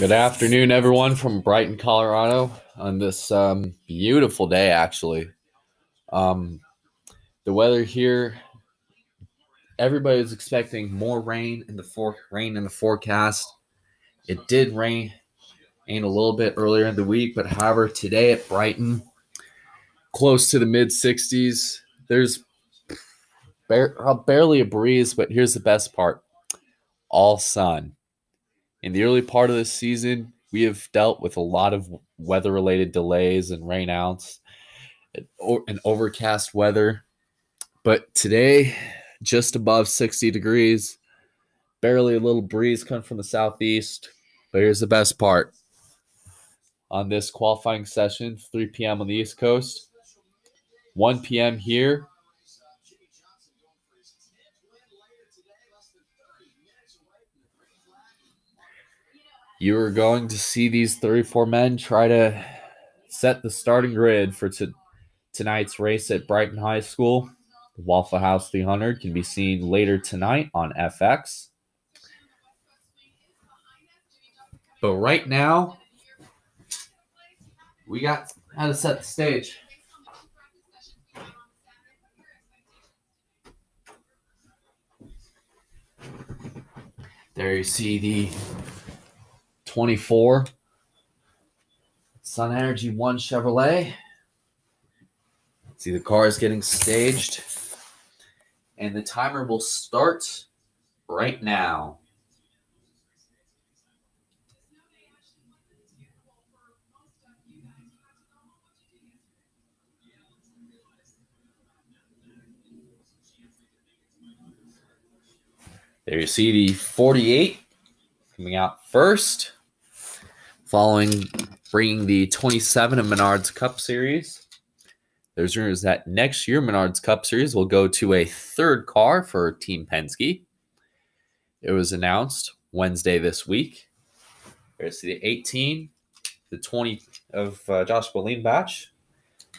Good afternoon, everyone from Brighton, Colorado, on this beautiful day, actually. Um, the weather here, everybody's expecting more rain in the forecast. It did rain a little bit earlier in the week, but however, today at Brighton, close to the mid 60s, there's barely a breeze, but here's the best part: all sun. In the early part of this season, we have dealt with a lot of weather-related delays and rainouts and overcast weather. But today, just above 60 degrees, barely a little breeze coming from the southeast. But here's the best part. On this qualifying session, 3 p.m. on the East Coast, 1 p.m. here, you are going to see these 34 men try to set the starting grid for tonight's race at Brighton High School. The Waffle House 300 can be seen later tonight on FX. But right now, we got how to set the stage. There you see the 24 Sun Energy 1 Chevrolet. See the cars getting staged. And the timer will start right now. There you see the 48 coming out first, following bringing the 27 of Menards Cup Series. There's rumors that next year Menards Cup Series will go to a third car for Team Penske. It was announced Wednesday this week. There's the 18, the 20 of Joshua Leanbach,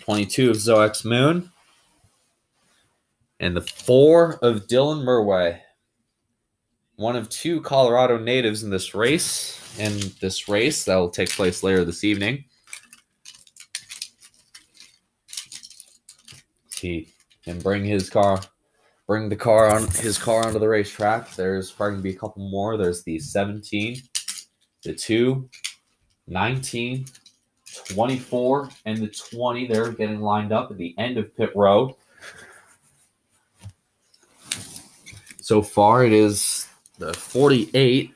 22 of Zoex Moon, and the 4 of Dylan Murway. One of 2 Colorado natives in this race, that will take place later this evening. He can bring his car onto the racetrack. There's probably going to be a couple more. There's the 17, the 2, 19, 24, and the 20. They're getting lined up at the end of pit road. So far, it is the 48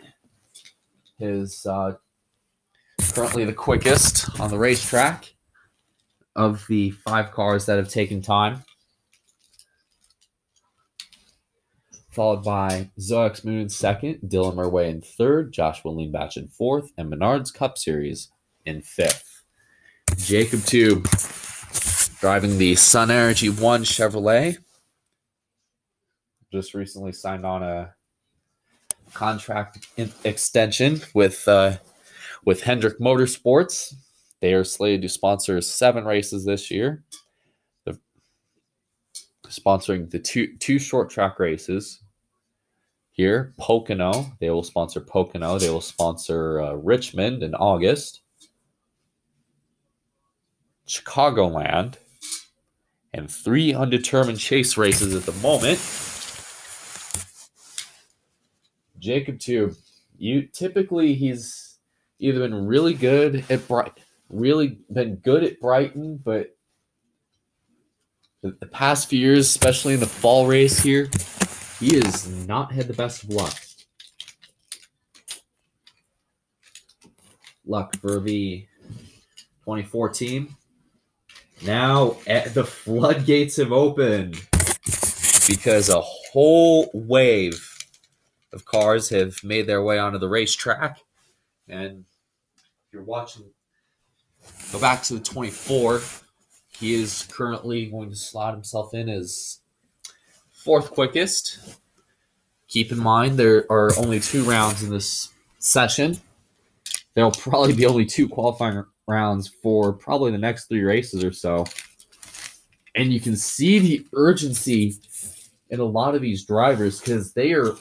is currently the quickest on the racetrack of the 5 cars that have taken time. Followed by Zoex Moon in second, Dylan Murway in third, Joshua Leanbach in fourth, and Menards Cup Series in fifth. Jacob Tube driving the Sun Energy 1 Chevrolet. Just recently signed on a contract extension with Hendrick Motorsports. They are slated to sponsor 7 races this year. They're sponsoring the two short track races here. Pocono, they will sponsor Pocono. They will sponsor Richmond in August, Chicagoland, and 3 undetermined chase races at the moment. Jacob Tube, he's either been really good at Brighton, but the past few years, especially in the fall race here, he has not had the best of luck for the 2014. Now the floodgates have opened because a whole wave of cars have made their way onto the racetrack. And if you're watching, go back to the 24. He is currently going to slot himself in as 4th quickest. Keep in mind there are only 2 rounds in this session. There will probably be only 2 qualifying rounds for probably the next 3 races or so. And you can see the urgency in a lot of these drivers because there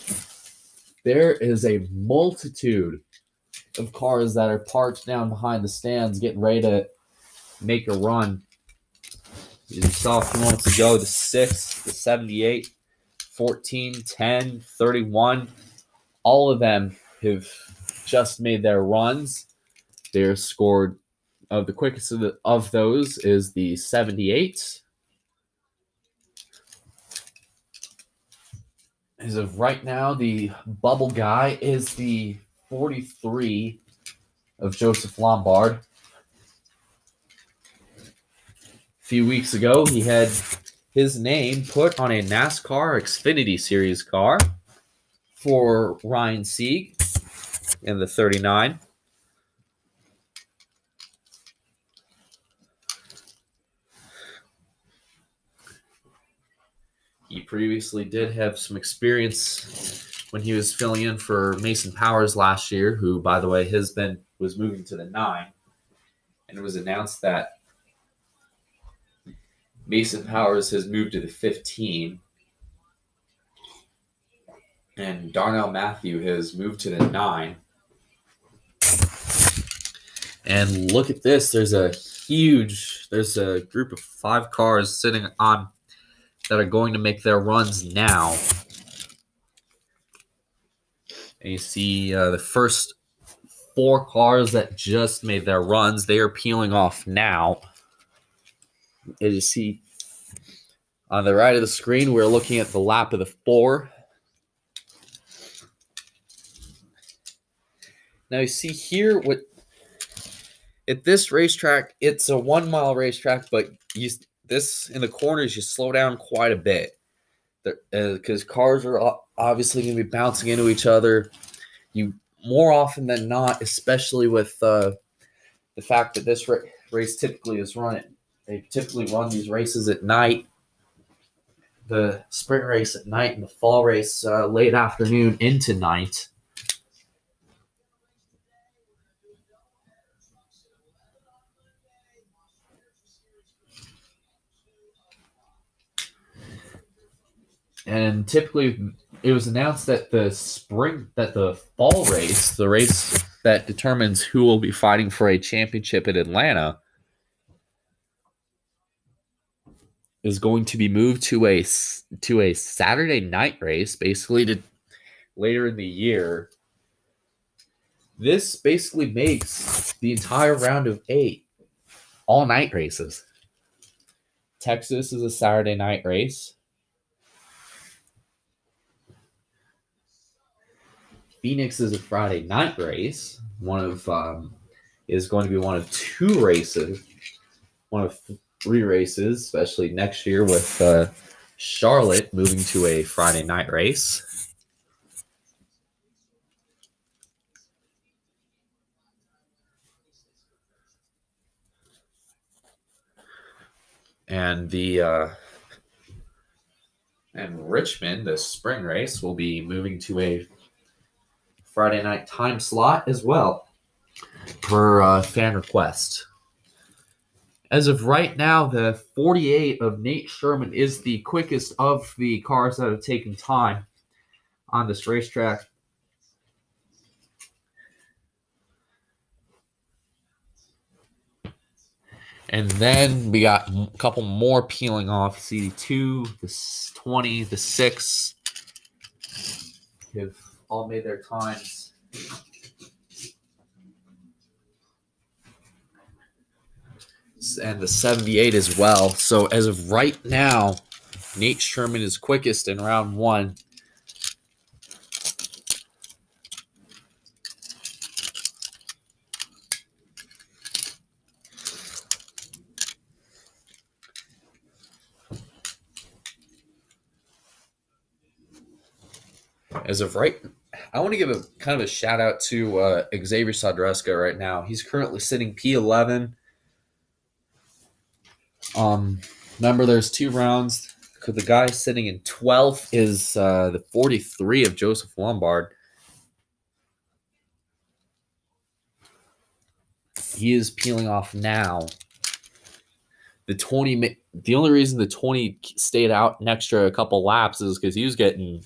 is a multitude of cars that are parked down behind the stands getting ready to make a run. You saw a few moments ago the 6, the 78, 14, 10, 31. All of them have just made their runs. They're scored. The quickest of those is the 78. As of right now, the bubble guy is the 43 of Joseph Lombard. A few weeks ago, he had his name put on a NASCAR Xfinity Series car for Ryan Sieg in the 39. He previously did have some experience when he was filling in for Mason Powers last year, who, by the way, was moving to the 9. And it was announced that Mason Powers has moved to the 15. And Darnell Matthew has moved to the 9. And look at this. There's a group of 5 cars sitting on that are going to make their runs now. And you see the first 4 cars that just made their runs. They are peeling off now. As you see on the right of the screen, we're looking at the lap of the 4. Now you see here at this racetrack, it's a 1-mile racetrack, but this in the corners, you slow down quite a bit because cars are obviously going to be bouncing into each other. You more often than not, especially with the fact that this race typically is run they typically run these races at night. The sprint race at night and the fall race late afternoon into night. And typically, it was announced that the fall race, the race that determines who will be fighting for a championship in Atlanta, is going to be moved to a Saturday night race, basically to later in the year. This basically makes the entire round of 8 all night races. Texas is a Saturday night race. Phoenix is a Friday night race. Is going to be one of 2 races, one of 3 races, especially next year with Charlotte moving to a Friday night race. And and Richmond, the spring race, will be moving to a Friday night time slot as well, per fan request. As of right now, the 48 of Nate Sherman is the quickest of the cars that have taken time on this racetrack. And then we got a couple more peeling off. See the 2, the 20, the 6 have all made their times. And the 78 as well. So as of right now, Nate Sherman is quickest in round 1. As of right, I want to give a kind of a shout out to Xavier Sodreska right now. He's currently sitting P11. Remember, there's 2 rounds. The guy sitting in 12th is the 43 of Joseph Lombard. He is peeling off now. The only reason the 20 stayed out an extra couple laps is because he was getting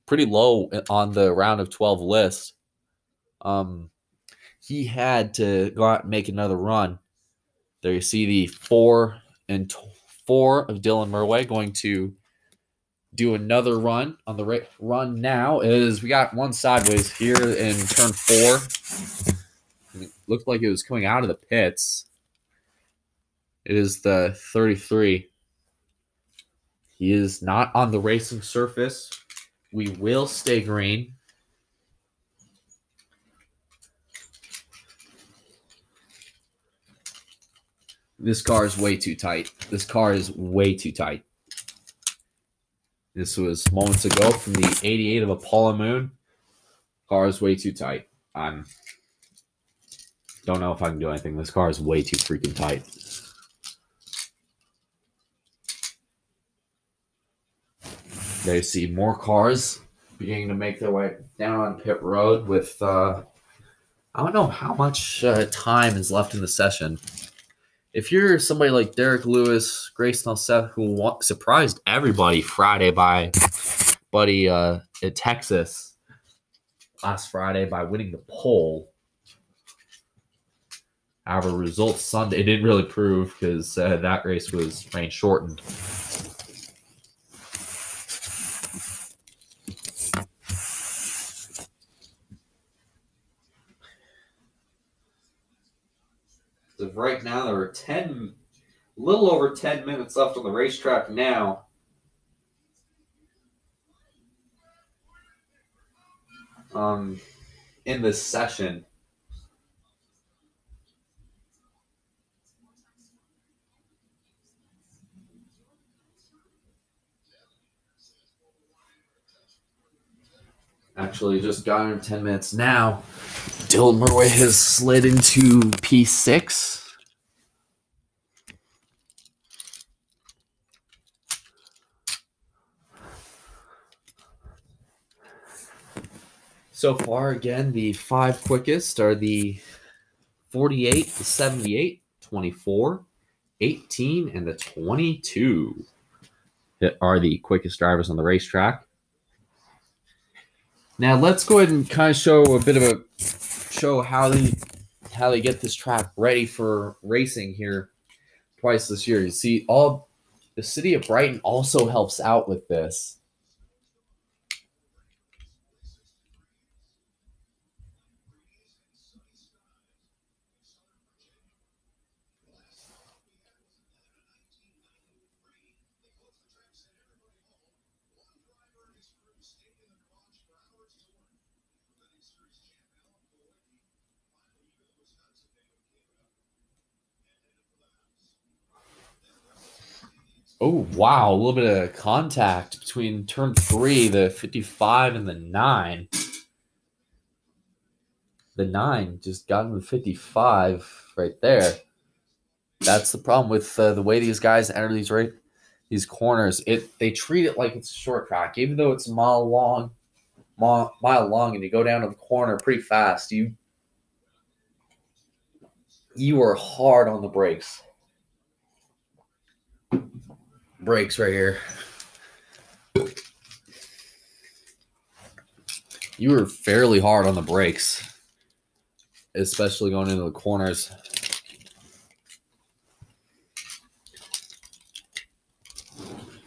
pretty low on the round of 12 list. he had to go out and make another run. There you see the 4 and 4 of Dylan Murway going to do another run on the run now. Is we got one sideways here in turn 4. It looked like it was coming out of the pits. It is the 33. He is not on the racing surface. We will stay green. This car is way too tight. This car is way too tight. This was moments ago from the 88 of Apollo Moon. Car is way too tight. Don't know if I can do anything. This car is way too freaking tight. There you see more cars beginning to make their way down on pit road with, I don't know how much time is left in the session. If you're somebody like Derek Lewis, Grayson Seth, who surprised everybody Friday at Texas last Friday by winning the pole. However, results Sunday didn't really prove because that race was rain shortened. So right now, there are a little over 10 minutes left on the racetrack now. In this session. Actually, just got in 10 minutes now. Dylan Murway has slid into P6. So far, again, the 5 quickest are the 48, the 78, 24, 18, and the 22 that are the quickest drivers on the racetrack. Now let's go ahead and kind of show how they get this track ready for racing here twice this year. You see, the city of Brighton also helps out with this. Oh, wow. A little bit of contact between turn 3, the 55, and the 9. The 9 just got into the 55 right there. That's the problem with the way these guys enter these corners. They treat it like it's a short track. Even though it's a mile long, and you go down to the corner pretty fast, you are hard on the brakes. Brakes right here. You were fairly hard on the brakes, especially going into the corners.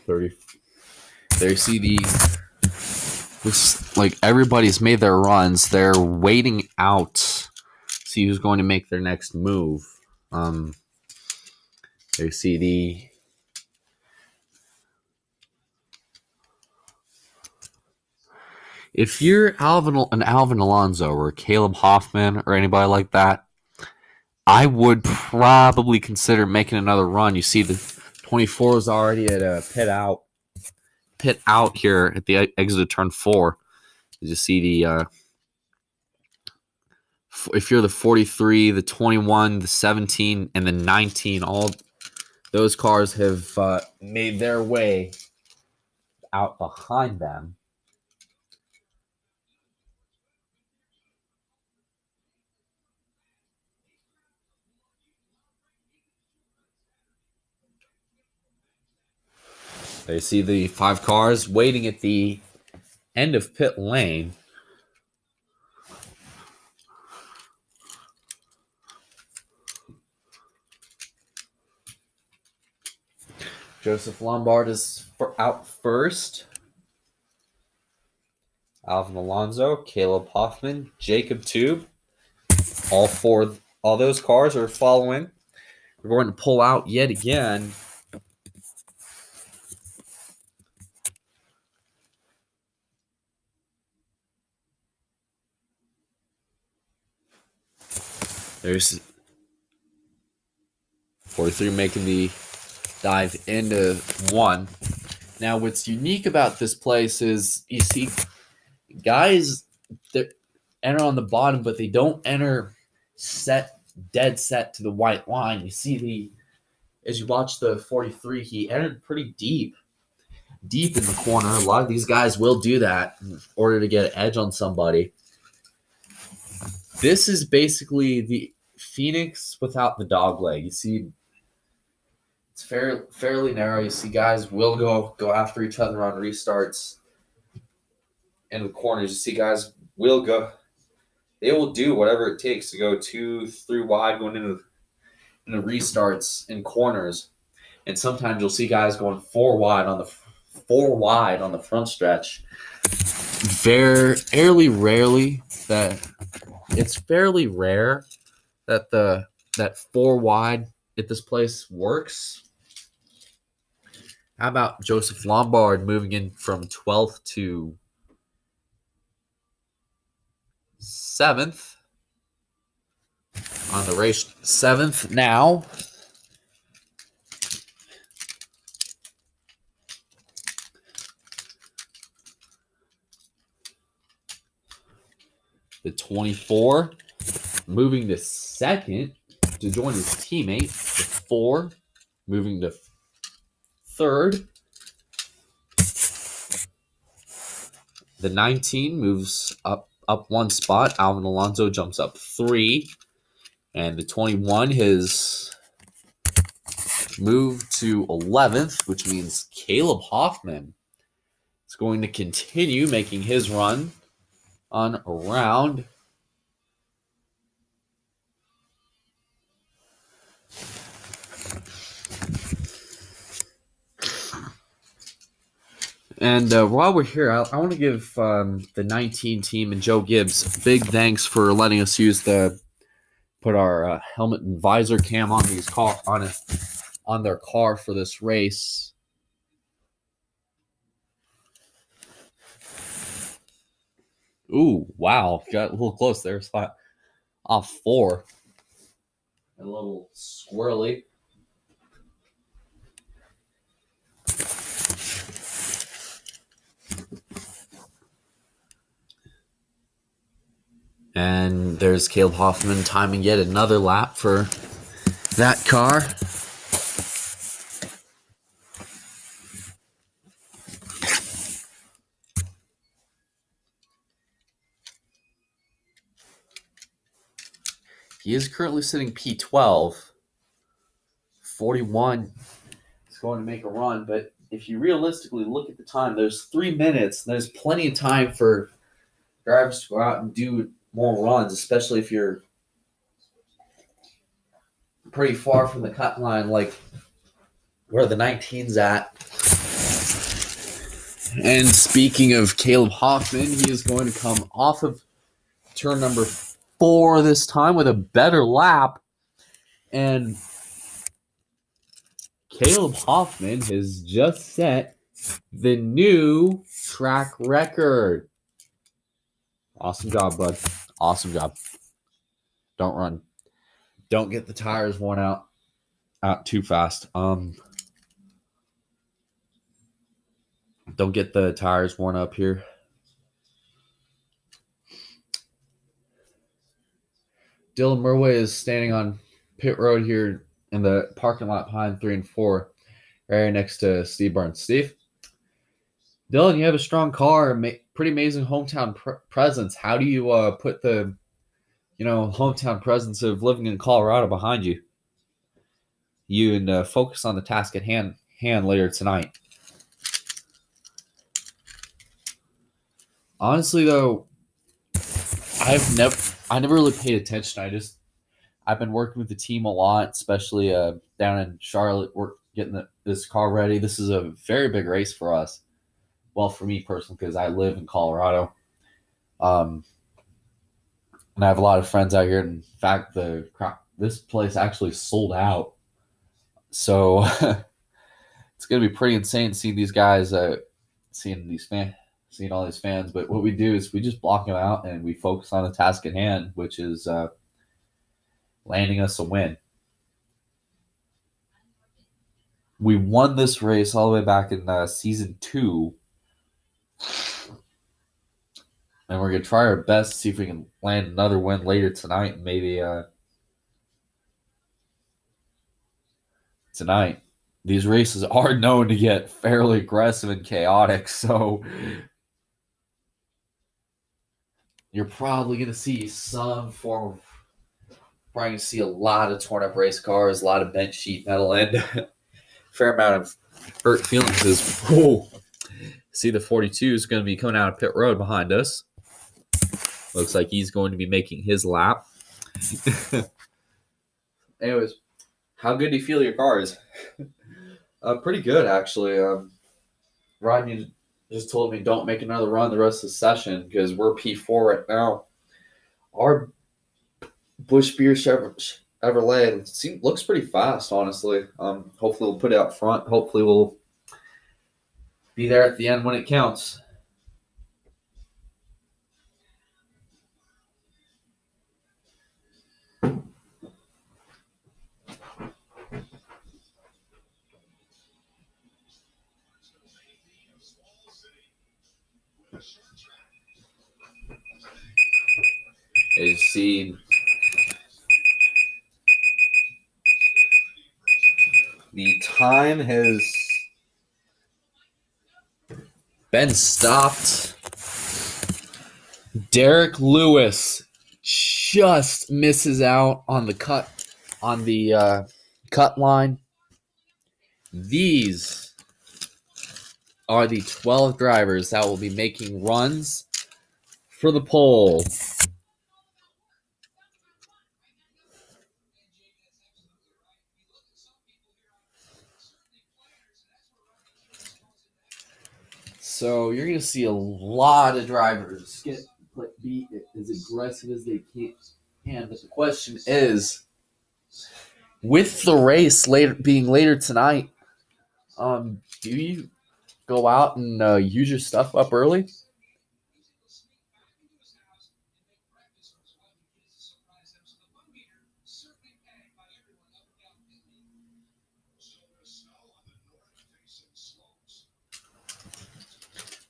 There you see like everybody's made their runs. They're waiting out, see who's going to make their next move. There you see if you're Alvin Alonso or Caleb Hoffman or anybody like that, I would probably consider making another run. You see the 24 is already at a pit out here at the exit of turn 4. You just see if you're the 43, the 21, the 17, and the 19, all those cars have made their way out behind them. They see the 5 cars waiting at the end of pit lane. Joseph Lombard is out first. Alvin Alonso, Caleb Hoffman, Jacob Tube. All those cars are following. We're going to pull out yet again. There's 43 making the dive into 1. Now, what's unique about this place is you see guys that enter on the bottom, but they don't enter dead set to the white line. You see as you watch the 43, he entered pretty deep in the corner. A lot of these guys will do that in order to get an edge on somebody. This is basically the Phoenix without the dog leg. You see, it's fairly narrow. You see guys will go after each other on restarts. In the corners, you see guys will go. They will do whatever it takes to go 2-3 wide going into restarts in corners. And sometimes you'll see guys going 4 wide on the front stretch. Fairly rare that 4 wide at this place works. How about Joseph Lombard moving in from 12th to 7th on the race? 7th now. The 24 moving to 2nd to join his teammate. The 4 moving to 3rd. The 19 moves up 1 spot. Alvin Alonso jumps up 3. And the 21 has moved to 11th, which means Caleb Hoffman is going to continue making his run on around. And while we're here, I want to give the 19 team and Joe Gibbs big thanks for letting us put our helmet and visor cam on on their car for this race. Ooh, wow. Got a little close there. Spot off 4. A little squirrely. And there's Caleb Hoffman timing yet another lap for that car. He is currently sitting P12. 41 is going to make a run, but if you realistically look at the time, there's 3 minutes. There's plenty of time for drivers to go out and do more runs, especially if you're pretty far from the cut line, like where the 19's at. And speaking of Caleb Hoffman, he is going to come off of turn number 4 this time with a better lap. And Caleb Hoffman has just set the new track record. Awesome job, bud. Awesome job. Don't run. Don't get the tires worn out too fast. Don't get the tires worn up here. Dylan Murway is standing on pit road here in the parking lot behind 3 and 4, right next to Steve Barnes. Steve? Dylan, you have a strong car, pretty amazing hometown presence. How do you put the, hometown presence of living in Colorado behind you? And focus on the task at hand later tonight. Honestly, though, I never really paid attention. I've been working with the team a lot, especially down in Charlotte. getting this car ready. This is a very big race for us. Well, for me personally, because I live in Colorado. Um, and I have a lot of friends out here. In fact, this place actually sold out. So it's going to be pretty insane seeing these guys, seeing all these fans. But what we do is we just block them out and we focus on the task at hand, which is landing us a win. We won this race all the way back in season 2. And we're going to try our best to see if we can land another win later tonight. Maybe tonight. These races are known to get fairly aggressive and chaotic. So you're probably going to see some form of... Probably going to see a lot of torn up race cars, a lot of bent sheet metal, and a fair amount of hurt feelings. See, the 42 is going to be coming out of pit road behind us. Looks like he's going to be making his lap. Anyways, how good do you feel your cars? Pretty good, actually. Rodney just told me don't make another run the rest of the session because we're P4 right now. Our Busch Beer Chevrolet looks pretty fast, honestly. Hopefully we'll put it out front. Hopefully we'll be there at the end when it counts. As you see, the time has been stopped. Derek Lewis just misses out on the cut line. These are the 12 drivers that will be making runs for the pole. So you're going to see a lot of drivers be as aggressive as they can. But the question is, with the race being later tonight, do you go out and use your stuff up early?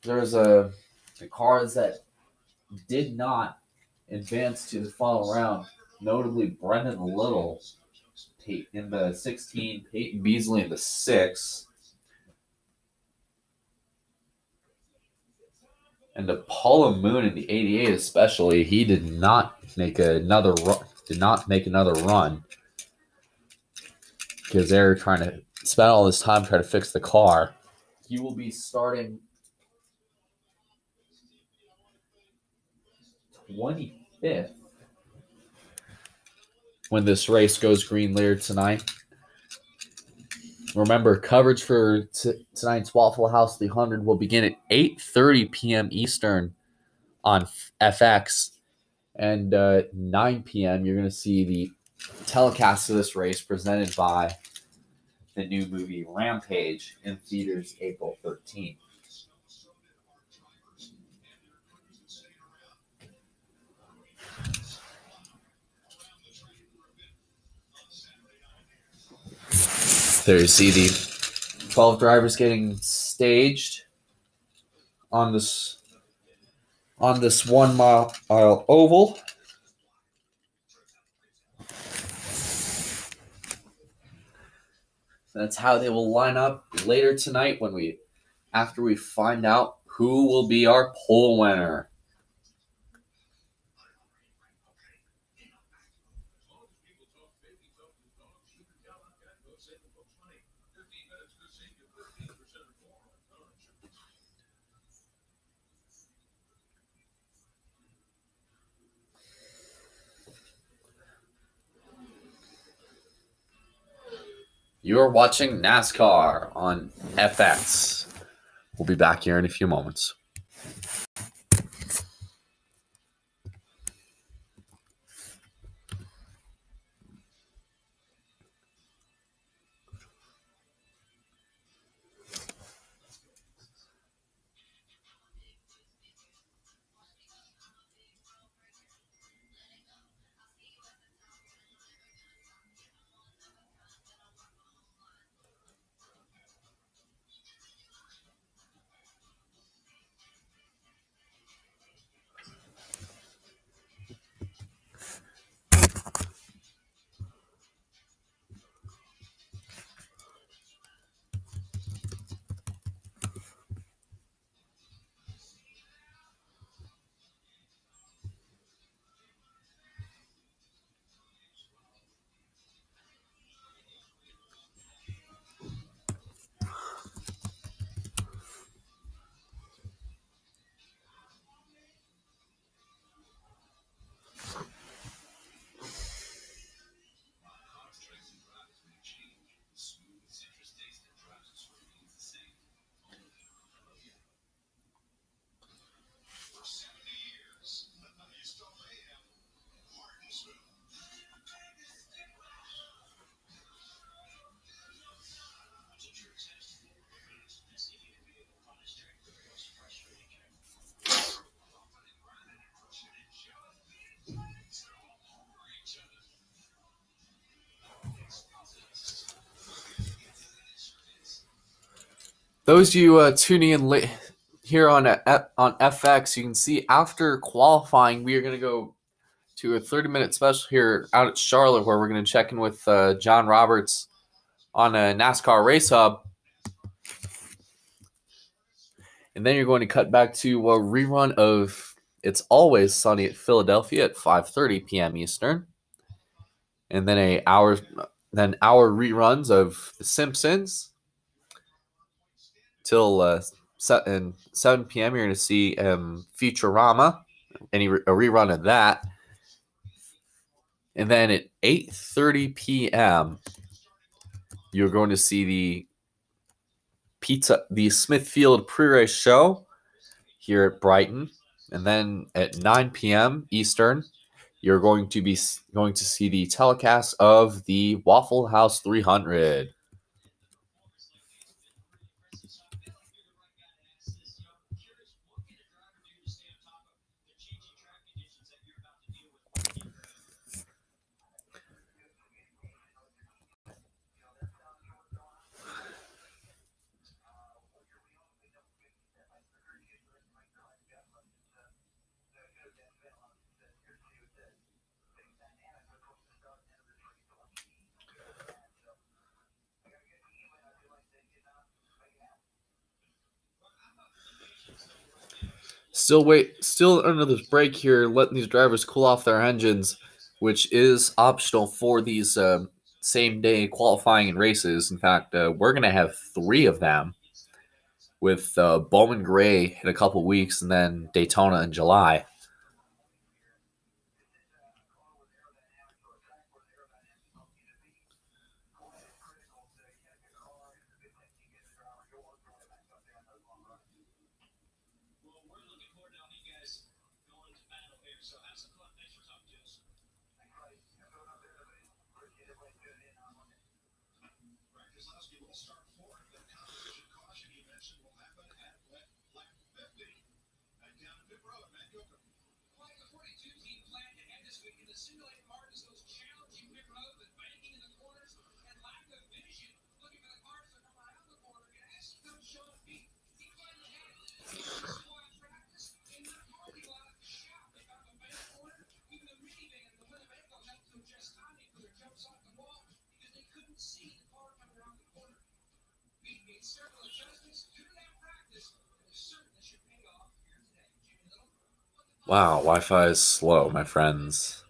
There's the cars that did not advance to the final round, notably Brendan Little in the 16, Peyton Beasley in the 6, and Apollo Moon in the 88 especially. He did not make another run because they're trying to spend all this time trying to fix the car. He will be starting 25th when this race goes green later tonight. Remember, coverage for tonight's Waffle House 300 will begin at 8:30 p.m. Eastern on FX. And 9 p.m., you're going to see the telecast of this race presented by the new movie Rampage in theaters April 13th. There you see the 12 drivers getting staged on this 1 mile oval. That's how they will line up later tonight after we find out who will be our pole winner. You're watching NASCAR on FX. We'll be back here in a few moments. Those of you tuning in late here on FX, you can see after qualifying, we are going to go to a 30-minute special here out at Charlotte, where we're going to check in with John Roberts on a NASCAR Race Hub. And then you're going to cut back to a rerun of It's Always Sunny at Philadelphia at 5:30 p.m. Eastern. And then hour reruns of The Simpsons till 7 p.m. You're going to see Futurama, a rerun of that. And then at 8:30 p.m., you're going to see the Smithfield pre-race show here at Brighton. And then at 9 p.m. Eastern, you're going to see the telecast of the Waffle House 300. Still under this break here, letting these drivers cool off their engines, which is optional for these same-day qualifying and races. In fact, we're going to have 3 of them, with Bowman Gray in a couple weeks and then Daytona in July. Wow, Wi-Fi is slow, my friends.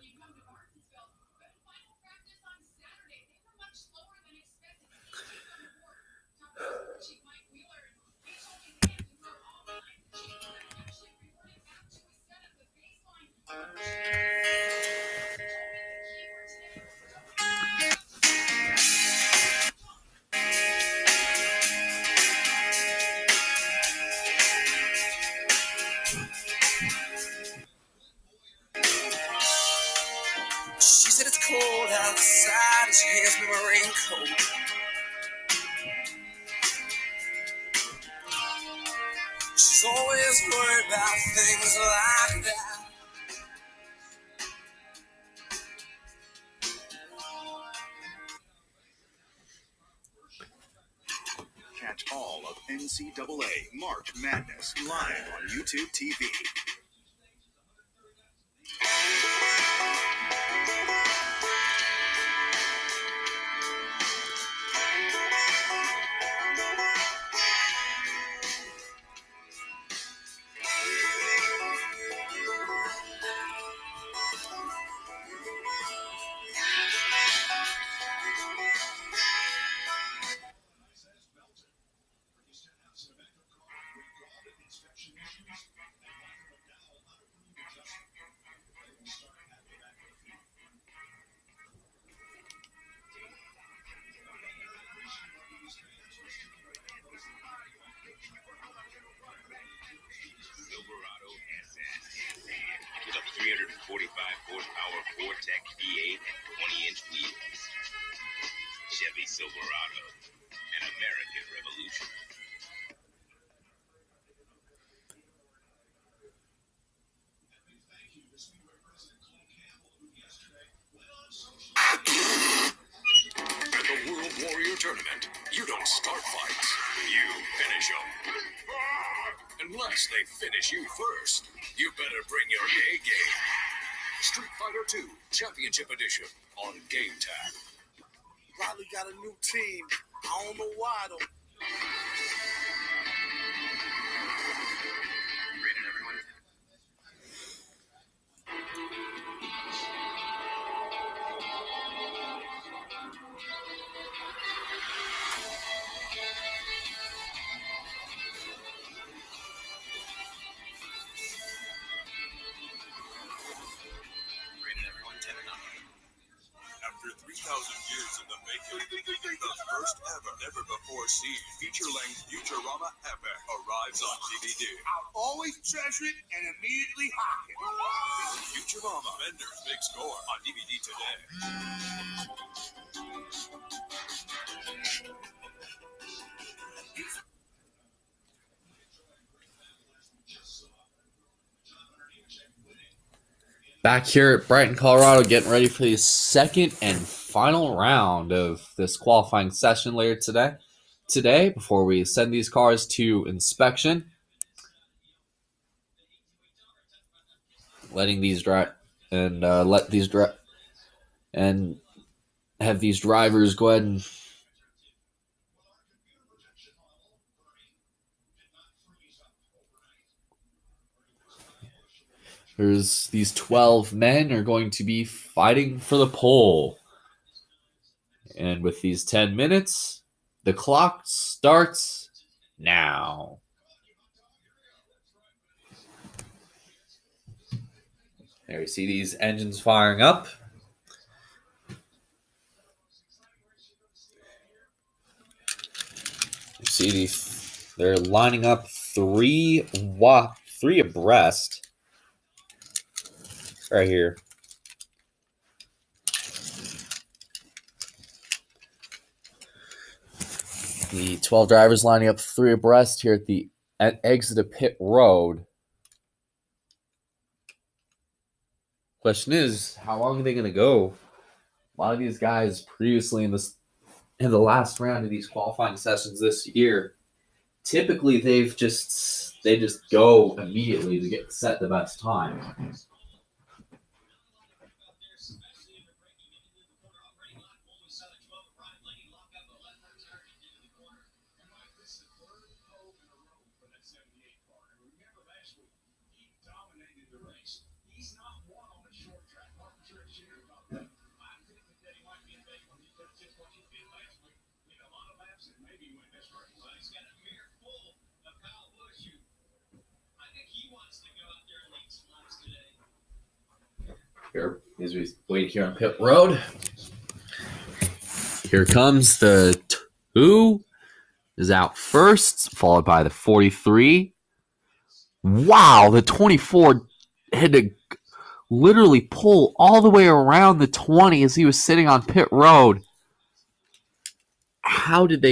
outside and she hands me my raincoat. She's always worried about things like that. Catch all of NCAA March Madness live on YouTube TV. Silverado SS with a 345 horsepower Vortec V8 and 20-inch wheels. Chevy Silverado, an American revolution. At the World Warrior Tournament, you don't start fights, you finish them. Unless they finish you first, you better bring your A game. Street Fighter 2 Championship Edition on Game Tag. Riley got a new team. I don't know why though. Rated everyone. Rated everyone 10 and up. After 3,000 years in the making, the first ever, never before seen feature-length Futurama epic arrives on DVD. I'll always treasure it and immediately hawk it. Futurama, Vendors Big Score on DVD today. Back here at Brighton, Colorado, getting ready for the second and final round of this qualifying session later today. Today, before we send these cars to inspection, letting these drive and and have these drivers go ahead and these 12 men are going to be fighting for the pole. And with these 10 minutes, the clock starts now. There you see these engines firing up. You see they're lining up three abreast. Right here. The 12 drivers lining up 3 abreast here at the exit of pit road. Question is, how long are they going to go? A lot of these guys previously in the last round of these qualifying sessions this year, typically they just go immediately to get set the best time. Here, as we wait here on pit road. Here comes the 2 is out first, followed by the 43. Wow, the 24 had to literally pull all the way around the 20 as he was sitting on pit road. How did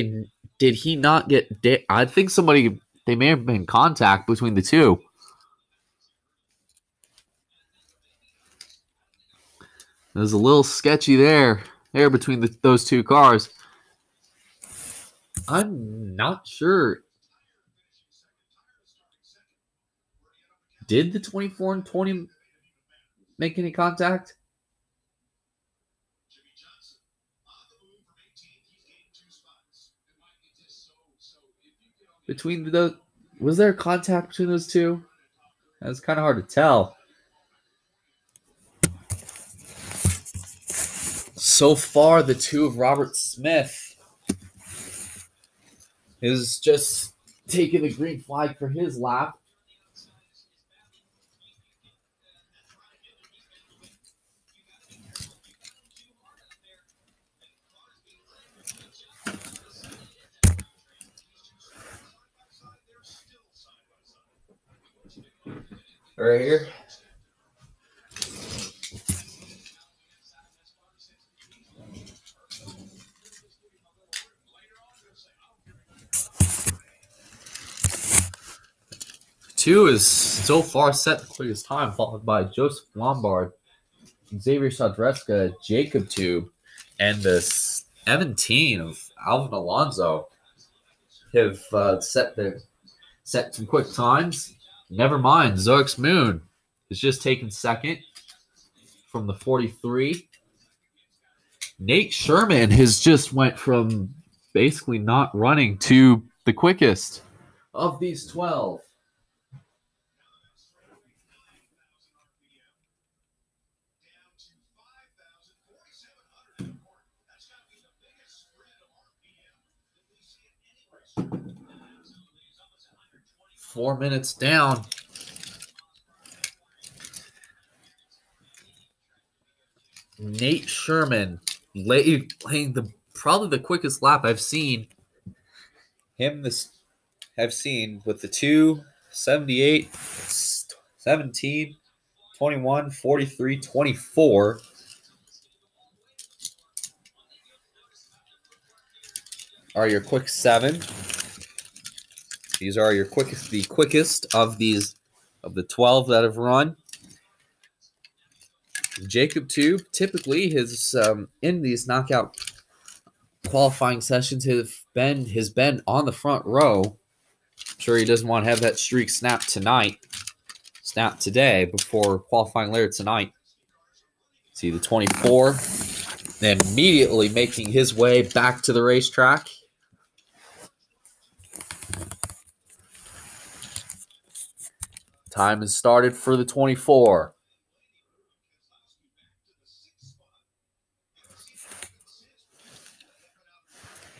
he not get, I think they may have been in contact between the two. There's a little sketchy there between those two cars. I'm not sure. Did the 24 and 20 make any contact? Was there contact between those two? That's kind of hard to tell. So far, the two of Robert Smith is just taking the green flag for his lap. Right here. Two is so far set the quickest time, followed by Joseph Lombard, Xavier Sadreska, Jacob Tube, and the 17 of Alvin Alonso have set some quick times. Never mind, Zoix Moon is just taken second from the 43. Nate Sherman has just went from basically not running to the quickest of these 12. Four minutes down. Nate Sherman laying probably the quickest lap I've seen with the 2, 78, 17, 21, 43, 24. Are your quick 7. These are the quickest of the 12 that have run. Jacob Tube typically has in these knockout qualifying sessions has been on the front row. I'm sure he doesn't want to have that streak snap today before qualifying later tonight. See the 24, then immediately making his way back to the racetrack. Time has started for the 24.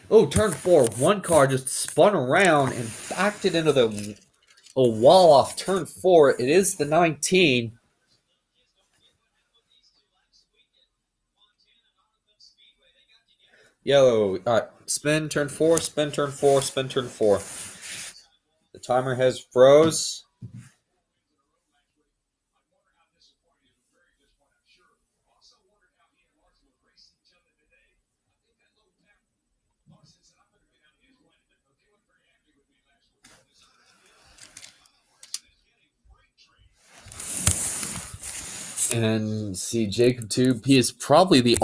Oh, turn 4. One car just spun around and backed it into a wall off turn 4. It is the 19. Yellow. Spin, turn 4, spin, turn 4, spin, turn 4. The timer has froze. And see Jacob Tube, he's the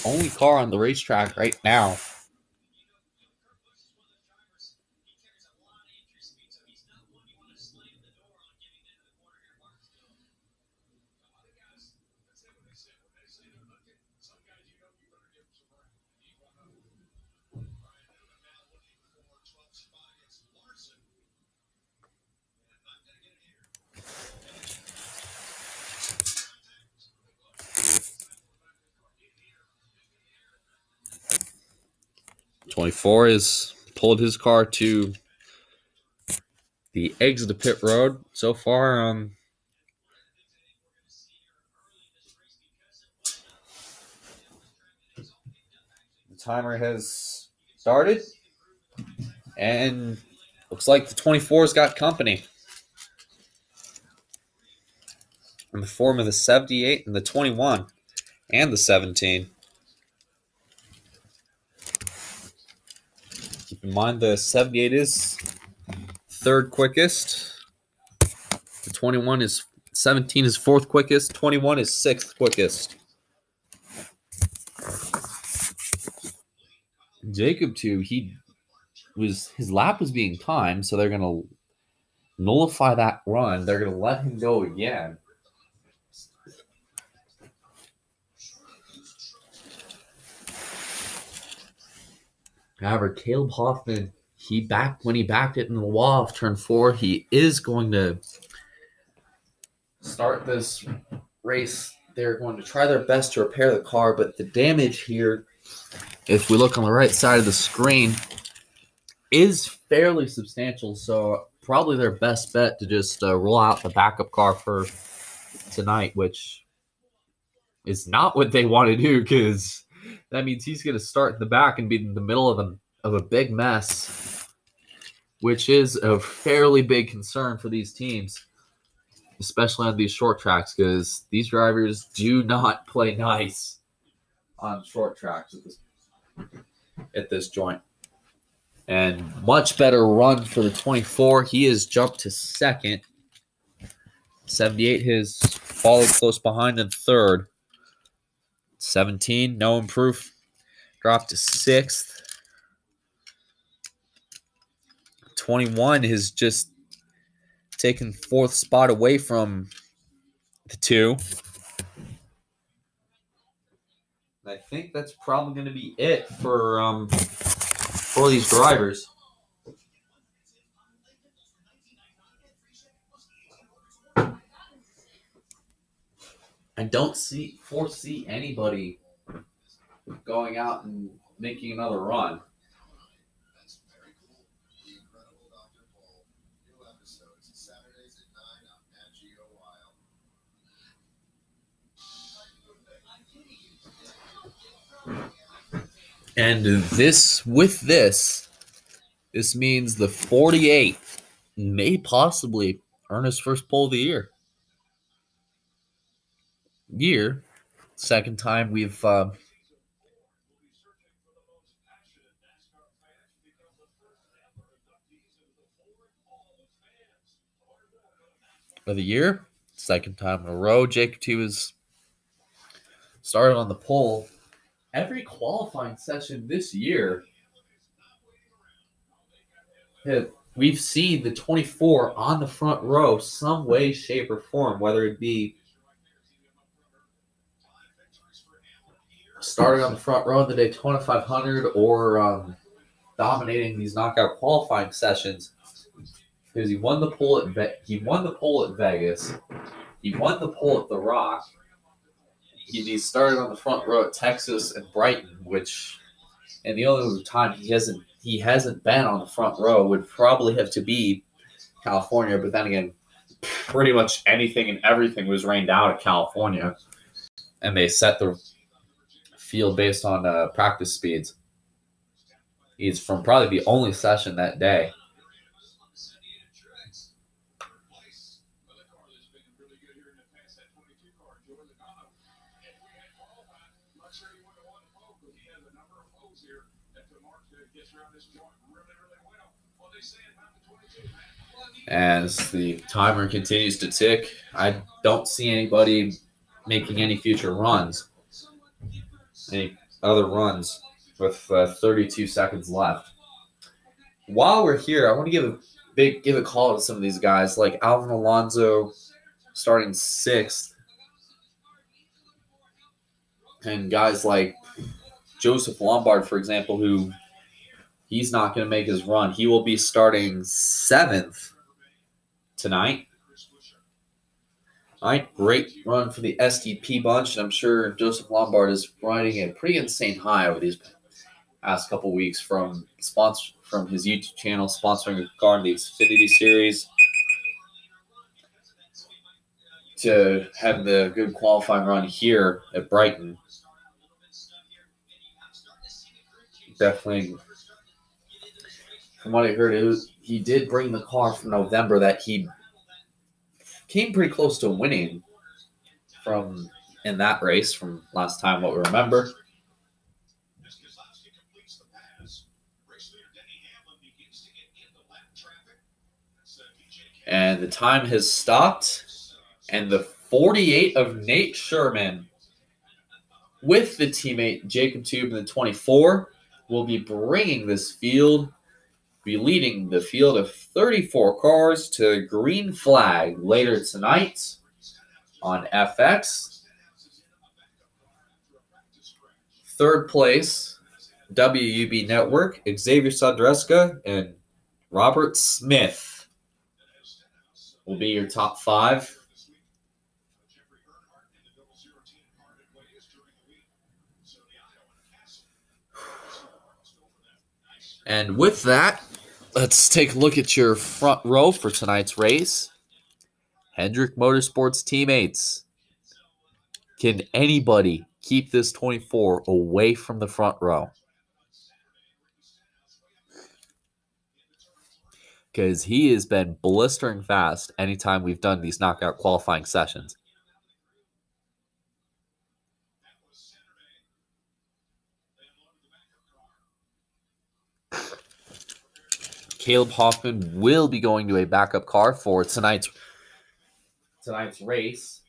only car on the racetrack right now. '24 has pulled his car to the exit of pit road. So far, the timer has started, and looks like the 24's got company. in the form of the 78 and the 21 and the 17. Keep in mind the 78 is third quickest. The 17 is fourth quickest. 21 is sixth quickest. Jacob too, his lap was being timed, so they're gonna nullify that run. They're gonna let him go again. However, Caleb Hoffman, when he backed it in the wall off turn 4, he is going to start this race. They're going to try their best to repair the car, but the damage here, if we look on the right side of the screen, is fairly substantial. So probably their best bet to just roll out the backup car for tonight, which is not what they want to do, because that means he's going to start in the back and be in the middle of a big mess, which is a fairly big concern for these teams, especially on these short tracks, because these drivers do not play nice on short tracks at this joint. And much better run for the 24. He has jumped to second. 78 has followed close behind in third. 17, no improve. Dropped to sixth. 21 has just taken fourth spot away from the 2. I think that's probably going to be it for these drivers. I don't foresee anybody going out and making another run. And this means the 48 may possibly earn his first pole of the year. Second time we've of the year. Second time in a row. Jacob T was started on the pole. Every qualifying session this year, we've seen the 24 on the front row some way, shape, or form, whether it be starting on the front row in the Daytona 500 or dominating these knockout qualifying sessions. Because he won the pole at Vegas, he won the pole at the Rock. He started on the front row at Texas and Brighton, and the only time he hasn't been on the front row would probably have to be California. But then again, pretty much anything and everything was rained out at California, and they set the field based on practice speeds. He's from probably the only session that day. As the timer continues to tick, I don't see anybody making any future runs, any other runs with 32 seconds left. While we're here, I want to give a call to some of these guys, like Alvin Alonso starting 6th, and guys like Joseph Lombard, for example, who he's not going to make his run. He will be starting 7th tonight. All right, great run for the STP bunch. I'm sure Joseph Lombard is riding a pretty insane high over these past couple weeks from his YouTube channel, sponsoring a car in the Xfinity Series, to have the good qualifying run here at Brighton. Definitely, from what I heard, he did bring the car from November that he came pretty close to winning from in that race from last time, what we remember. And the time has stopped. And the 48 of Nate Sherman with the teammate Jacob Tube in the 24 will be bringing this field, be leading the field of 34 cars to green flag later tonight on FX. Third place, WUB Network, Xavier Sandreska and Robert Smith will be your top 5. And with that, let's take a look at your front row for tonight's race. Hendrick Motorsports teammates. Can anybody keep this 24 away from the front row? Because he has been blistering fast anytime we've done these knockout qualifying sessions. Caleb Hoffman will be going to a backup car for tonight's race.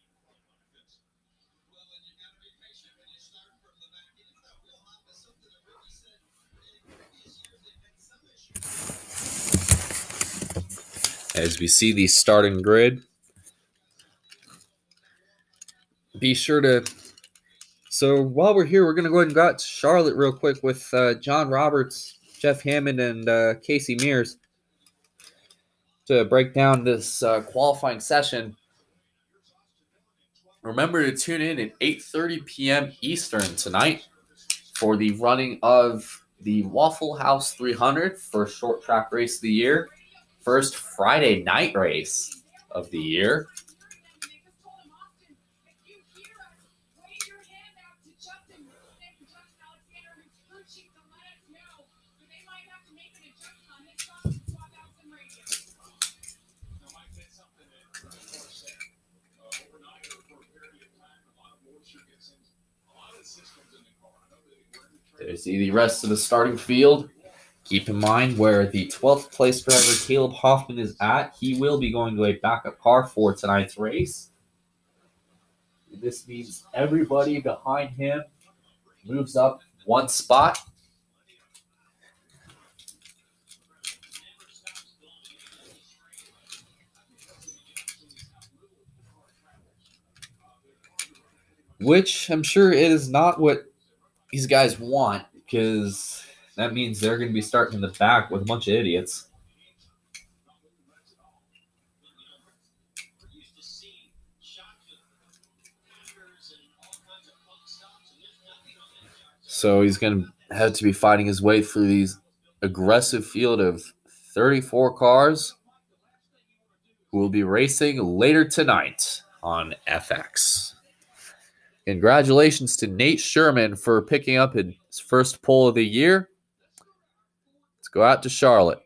As we see the starting grid, be sure to... So while we're here, we're going to go ahead and go out to Charlotte real quick with John Roberts, Jeff Hammond, and Casey Mears to break down this qualifying session. Remember to tune in at 8:30 p.m. Eastern tonight for the running of the Waffle House 300, first short track race of the year, first Friday night race of the year. There's the rest of the starting field. Keep in mind where the 12th place driver Caleb Hoffman is at. He will be going to a backup car for tonight's race. This means everybody behind him moves up one spot. Which I'm sure it is not what these guys want, because that means they're going to be starting in the back with a bunch of idiots. So he's going to have to be fighting his way through these aggressive field of 34 cars who will be racing later tonight on FX. Congratulations to Nate Sherman for picking up his first pole of the year. Let's go out to Charlotte.